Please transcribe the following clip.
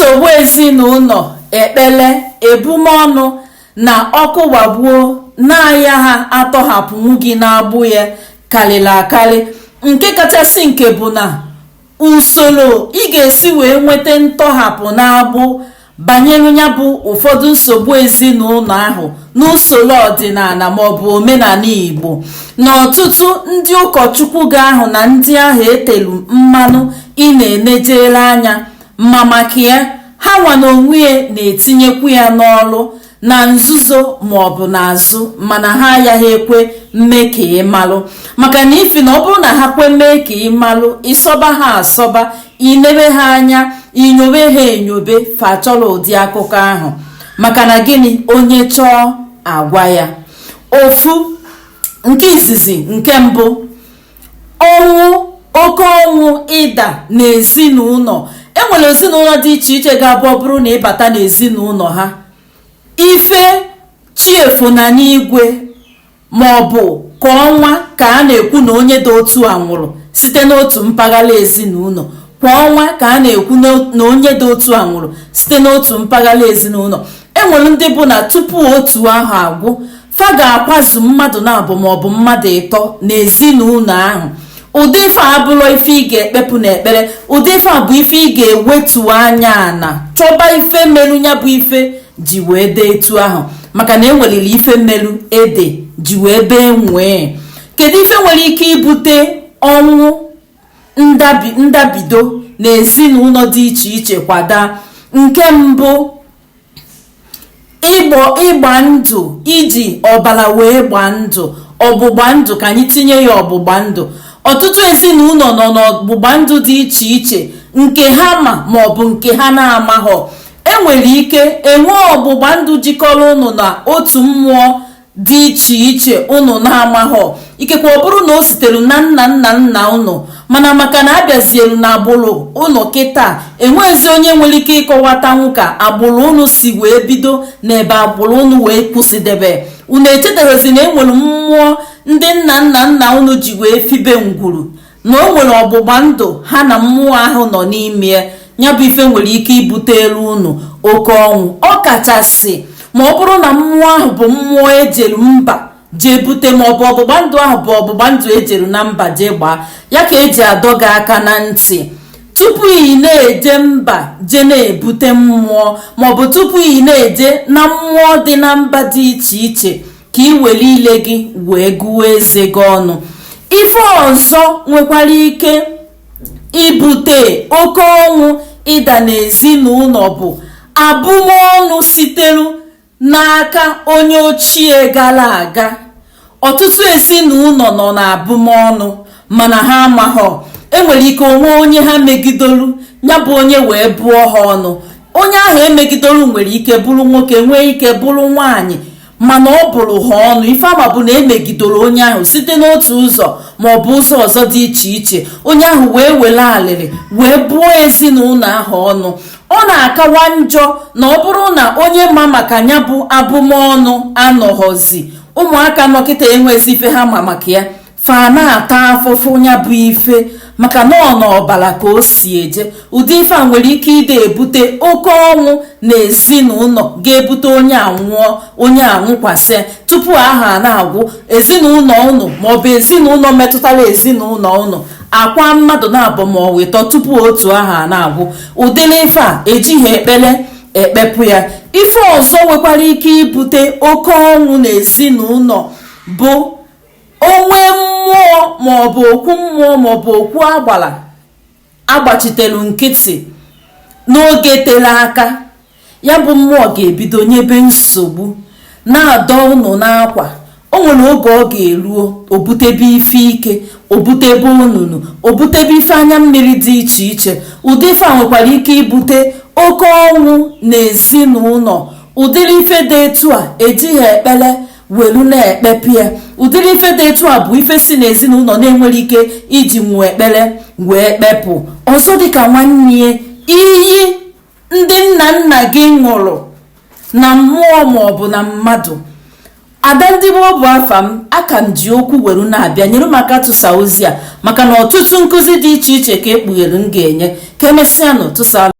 nsogbu ezinụlọ, ekpele, ebumọnụ na ọkụ gbagbuo na-aya ha atọhapụnwu gị n'agbụ ya karịrị akarị. Nke kachasị nke bụ na usoro ị ga-esi wee nweta ntọhapụ n'agbụ banyere ya bụ ụfọdụ nsogbu ezinụlọ ahụ n'usoro ọdịnala maọbụ omenala Igbo. Na ọtụtụ ndị ụkọchukwu ga-ahụ na ndị ahụ etelu mmanụ ị na-enejere anya, ma maka ya ha nwa na onwe ya na-etinyekwu ya n'ọrụ na nzuzo maọbụ n'azụ, mana ha agaghị ekwe mme ka ị malụ, maka na ifi na ọ bụrụ na ha kwe mee ka ị malụ, ịsọba ha asọba, inebe ha anya, inyobe ha enyobe, fa chọrọ ụdị akụkọ ahụ. Maka na gịnị? Onye chọọ agwa ya. Ofu nke izizi, nke mbụ, ọnwụ, oke ọnwụ ịda n'ezinụlọ. Enwere ezinụlọ dị iche iche ga-abụ ọ bụrụ na ịbata n'ezinụlọ ha, ife chiefu na n'igwe maọbụ ka ọnwa ka a na-ekwu na onye dị otu a nwụrụ site n'otu mpaghara ezinụlọ. Kwa ọnwa ka a na-ekwu na onye dị otu a nwụrụ site n'otu mpaghara ezinụlọ. Enwere ndị bụ na tupu otu ahụ agwụ, fa ga-akwazu mmadụ na-abụ maọbụ mmadụ ịtọ n'ezinụlọ ahụ. Ụdị ife abụrụ ife ị ga-ekpepụ n'ekpere, ụdị ife a bụ ife ị ga-ewetu anya ana chọba ife melu ya bụ ife ji wee dee etu ahụ, maka na enweriri ife melu ede ji wee bee nwee. Kedu ife nwere ike ibute ọnwụ ndabido n'ezinụlọ dị iche iche kwada? Nke mbụ, ịgba ndụ, iji ọbara wee gbaa ndụ, ọgbụgba ndụ, ka anyị tinye ya ọgbụgba ndụ. Ọtụtụ ezinụlọ nọ n'ọgbụgba ndụ dị iche iche, nke ha maọbụ nke ha na-amaghọ. Enwere ike enwe ọgbụgba ndụ jikọrọ ụnụ na otu mmụọ dị iche iche ụnụ na-amaghọ. Ikekwe ọ bụrụ na o sitere na nna nna nna ụnụ, mana maka na abịazielu na agbụrụ ụnụ kịta, enwezi onye nwere ike ịkọwatanwu ka agbụrụ ụnụ si wee bido na ebe agbụrụ ụnụ wee kwụsịdebe. Unu echetaghịzi na enwere mmụọ ndị nna nna nna ụnụ ji wee fibe ngwuru, na o nwere ọgbụgba ndụ ha na mmụọ ahụ nọ n'ime ya bụ ife nwere ike ibute elu ụnụ oke ọnwụ. Ọ kachasị ma ọ bụrụ na mmụọ ahụ bụ mmụọ ejeru mba jee bute, maọbụ ọgbụgba ndụ ahụ bụ ọgbụgba ndụ ejeru na mba jee gbaa, ya ka eji adọ gị aka na ntị tupu ị na-eje mba je na-ebute mmụọ, maọbụ tupu ị na-eje na mmụọ dị na mba dị iche iche, ka ị were ile gị wee gụọ eze gị ọnụ. Ife ọzọ nwekwara ike ibute oke ọnwụ ịda n'ezinụlọ bụ abụmọnụ sitere n'aka onye ochie gara aga. Ọtụtụ ezinụlọ nọ n'abụmọnụ mana ha amaghọ. Enwere ike onwe onye ha megidolu, ya bụ onye wee bụọ ha ọnụ. Onye ahụ emegidolu nwere ike bụrụ nwoke, nwee ike bụrụ nwaanyị, mana ọ bụrụ ha ọnụ. Ife ama bụ na emegidoro onye ahụ site n'otu ụzọ maọbụ ụzọ ọzọ dị iche iche. Onye ahụ wee were alịrị wee bụọ ezinụlọ ahụ ọnụ. Ọ na-akawa njọ na ọ bụrụ na onye ma maka ya bụ abụmọnụ anọghọzi, ụmụaka nọkịta enwezi ife ha ma maka ya, fa na-ata afụfụ ya bụ ife, maka na ọ n'ọbara ka o si eje. Ụdị ife a nwere ike ide ebute oke ọnwụ na ezinụlọ, ga-ebute onye anwụọ, onye anwụkwasị tupu aha na-agwụ. Ezinụlọ ụnụ maọbụ ezinụlọ metụtara ezinụlọ ụnụ akwa mmadụ na-abụ ma ọ wetọ tupu otu aha na-agwụ. Ụdịrị ife a ejighị ekpere ekpepụ ya. Ife ọzọ nwekwara ike ibute oke ọnwụ na ezinụlọ bụ onwe mmụọ maọbụ okwu mmụọ maọbụ okwu agbachitelu nkịtị n'oge tere aka. Ya bụ mmụọ ga-ebido nyebe nsogbu, na-adọ ụnụ n'akwa. O nwere oge ọ ga-eruo, obutebe ife ike, obutebe onunu, obutebe ife anya mmiri dị iche iche. Ụdị ife a nwekwara ike ibute oke ọnwụ na ezinụlọ. Ụdịrị ife dị etu a ejighị ekpere welu na-ekpepụ ya. Ụdịrị ife dị etu a bụ ife si n'ezinụlọ na-enwere ike iji nwee ekpere wee kpepụ. Ọzọ dịka nwanne, iyi ndị nna nna gị ṅụrụ na mmụọ maọbụ na mmadụ. Ada ndị Igbo bụ afa m, aka m ji okwu were na-abịa nyere maka tụsa ozi a, maka na ọtụtụ nkụzi dị iche iche ka ekpughere m ga-enye. Ka emesịa nụ tụsa